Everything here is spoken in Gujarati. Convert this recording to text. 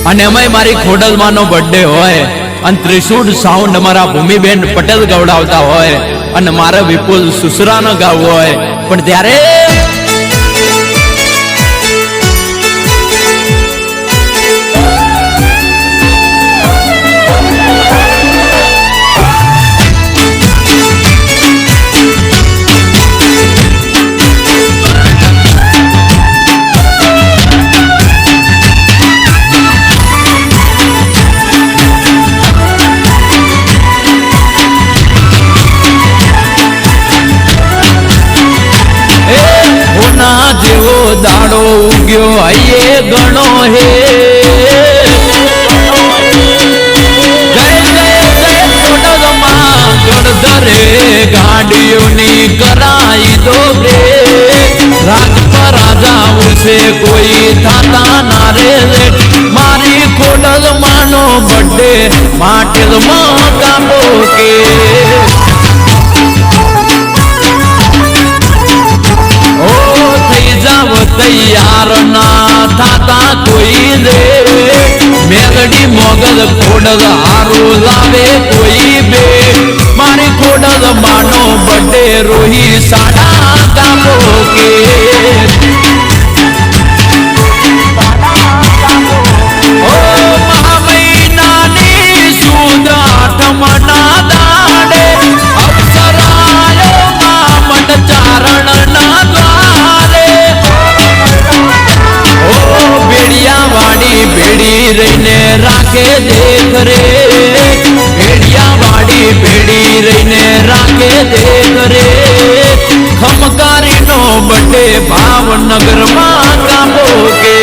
અને એમાંય મારી ખોડલમાંનો બર્થડે હોય અને ત્રિશુળ સાઉન્ડ અમારા ભૂમિબેન પટેલ ગવડાવતા હોય અને મારે વિપુલ સુસરાનો ગાવું હોય, પણ ત્યારે જેવો દાડો ઉગ્યો હૈયે ગણો હે, જય જય જય ખોડલમાં ગણધરે ગાડીઓની કરાઈ દો રે, રાજ પર રાજા ઉસે કોઈ થાતા ના રે, મારી ખોડલમાંનો બર્થડે માટે કાપો કે તૈયાર ના થાતા કોઈ રે, મેલડી મોગલ ખોડલ હારું લાવે કોઈ બે, મારી ખોડલ માનો બર્થડે રોહી સાડા કાપો કે ઓ મહિનાની સુદ આઠમના દાડે અપ્સરાયો મામન ચારણ ના દ્વારે, ભેડી રહીને રાખે દેખ રે, ભેડિયા વાડી ભેડી રહીને રાખે દેખ રે, ખમકારીનો બર્થડે ભાવનગરમાં કાપો કે